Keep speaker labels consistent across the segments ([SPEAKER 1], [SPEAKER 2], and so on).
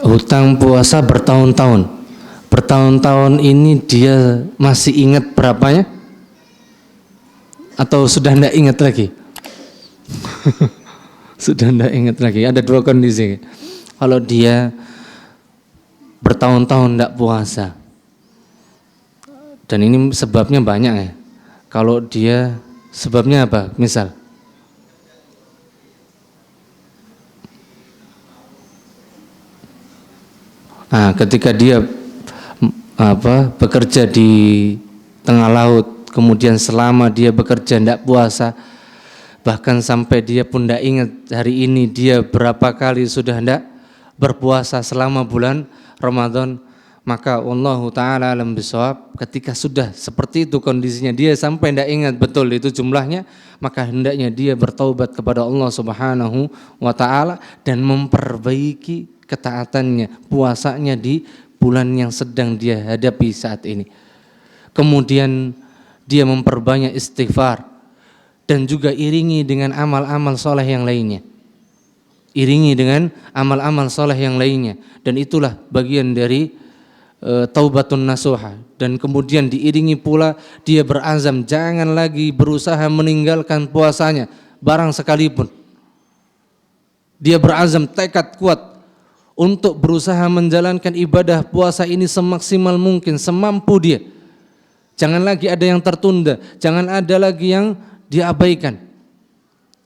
[SPEAKER 1] Hutang puasa bertahun-tahun. Bertahun-tahun ini dia masih ingat berapanya? Atau sudah tidak ingat lagi? Sudah tidak ingat lagi. Ada dua kondisi. Kalau dia bertahun-tahun tidak puasa, dan ini sebabnya banyak ya. Kalau dia sebabnya apa? Misal ketika dia bekerja di tengah laut, kemudian selama dia bekerja tidak puasa, bahkan sampai dia pun tidak ingat hari ini dia berapa kali sudah tidak berpuasa selama bulan Ramadan, maka Wallahu ta'ala alam bisawab, ketika sudah seperti itu kondisinya, dia sampai tidak ingat betul itu jumlahnya, maka hendaknya dia bertaubat kepada Allah subhanahu wa ta'ala dan memperbaiki ketaatannya, puasanya di bulan yang sedang dia hadapi saat ini. Kemudian dia memperbanyak istighfar dan juga iringi dengan amal-amal soleh yang lainnya. Iringi dengan amal-amal soleh yang lainnya, dan itulah bagian dari taubatun nasuha. Dan kemudian diiringi pula dia berazam jangan lagi berusaha meninggalkan puasanya barang sekalipun. Dia berazam, tekad kuat untuk berusaha menjalankan ibadah puasa ini semaksimal mungkin, semampu dia. Jangan lagi ada yang tertunda, jangan ada lagi yang diabaikan.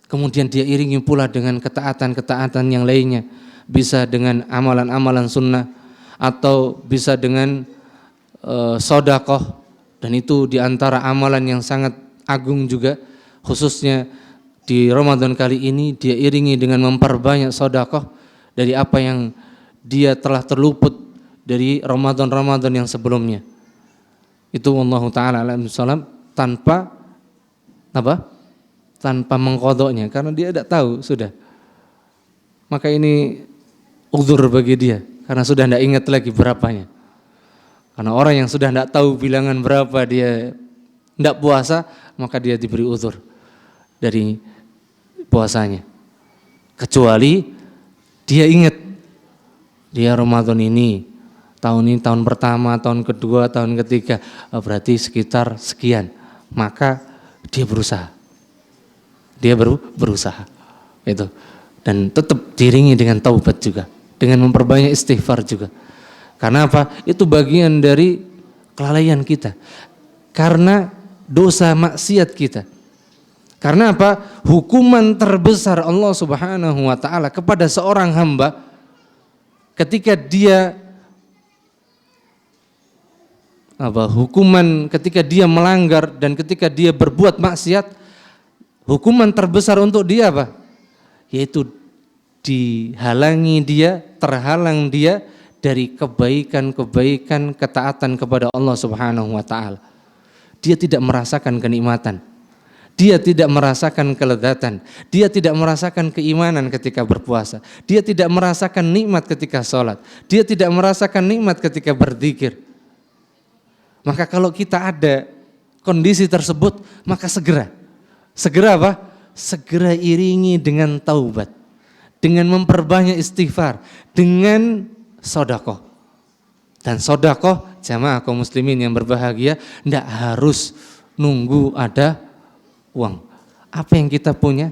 [SPEAKER 1] Kemudian dia iringi pula dengan ketaatan-ketaatan yang lainnya, bisa dengan amalan-amalan sunnah atau bisa dengan sedekah, dan itu diantara amalan yang sangat agung juga, khususnya di Ramadan kali ini dia iringi dengan memperbanyak sedekah dari apa yang dia telah terluput dari Ramadan-Ramadan yang sebelumnya. Itu wallahu ta'ala alam salam, tanpa mengqadanya, karena dia tidak tahu sudah. Maka ini uzur bagi dia, karena sudah tidak ingat lagi berapanya. Karena orang yang sudah tidak tahu bilangan berapa dia tidak puasa, maka dia diberi uzur dari puasanya. Kecuali dia ingat, dia Ramadan ini tahun pertama, tahun kedua, tahun ketiga, berarti sekitar sekian, maka dia berusaha. Dia berusaha itu, dan tetap diiringi dengan taubat juga, dengan memperbanyak istighfar juga. Karena apa? Itu bagian dari kelalaian kita, karena dosa maksiat kita. Karena apa? Hukuman terbesar Allah Subhanahu wa ta'ala kepada seorang hamba ketika dia ketika dia melanggar dan ketika dia berbuat maksiat, hukuman terbesar untuk dia apa? Yaitu terhalang dia dari kebaikan-kebaikan, ketaatan kepada Allah Subhanahu wa ta'ala. Dia tidak merasakan kenikmatan, dia tidak merasakan kelezatan, dia tidak merasakan keimanan ketika berpuasa, dia tidak merasakan nikmat ketika sholat, dia tidak merasakan nikmat ketika berzikir. Maka kalau kita ada kondisi tersebut, maka segera apa? Segera iringi dengan taubat, dengan memperbanyak istighfar, dengan sedekah. Dan sedekah, jamaah kaum muslimin yang berbahagia, tidak harus nunggu ada uang. Apa yang kita punya?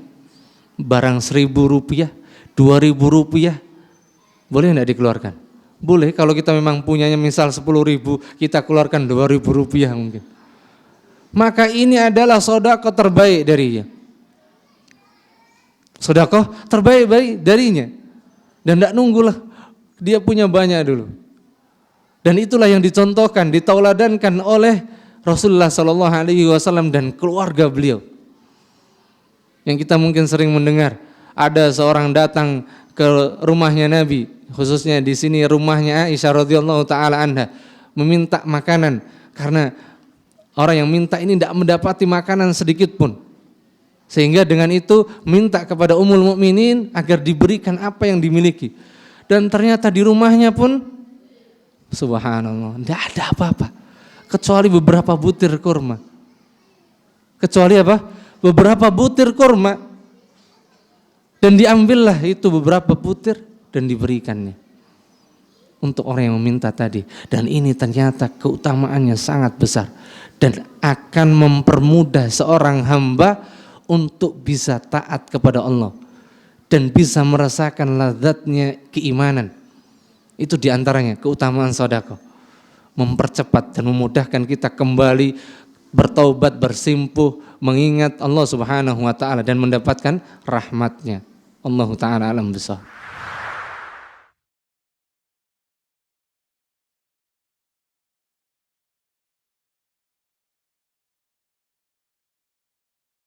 [SPEAKER 1] Barang 1.000 rupiah, 2.000 rupiah, boleh tidak dikeluarkan? Boleh, kalau kita memang punyanya misal 10.000, kita keluarkan 2.000 rupiah mungkin. Maka ini adalah sedekah terbaik darinya. Sedekah terbaik darinya. Dan tidak nunggulah dia punya banyak dulu. Dan itulah yang dicontohkan, ditauladankan oleh Rasulullah SAW dan keluarga beliau. Yang kita mungkin sering mendengar, ada seorang datang ke rumahnya Nabi, khususnya di sini rumahnya Aisyah radhiyallahu taala anha, meminta makanan, karena orang yang minta ini tidak mendapati makanan sedikit pun, sehingga dengan itu minta kepada Ummul Mukminin agar diberikan apa yang dimiliki. Dan ternyata di rumahnya pun subhanallah tidak ada apa-apa kecuali beberapa butir kurma. Kecuali apa? Beberapa butir kurma. Dan diambillah itu beberapa butir dan diberikannya. untuk orang yang meminta tadi. Dan ini ternyata keutamaannya sangat besar dan akan mempermudah seorang hamba untuk bisa taat kepada Allah dan bisa merasakan lazatnya keimanan. Itu diantaranya keutamaan sedekah, mempercepat dan memudahkan kita kembali bertaubat, bersimpuh, mengingat Allah Subhanahu wa taala dan mendapatkan rahmatnya. Allahu taala alam bisawab.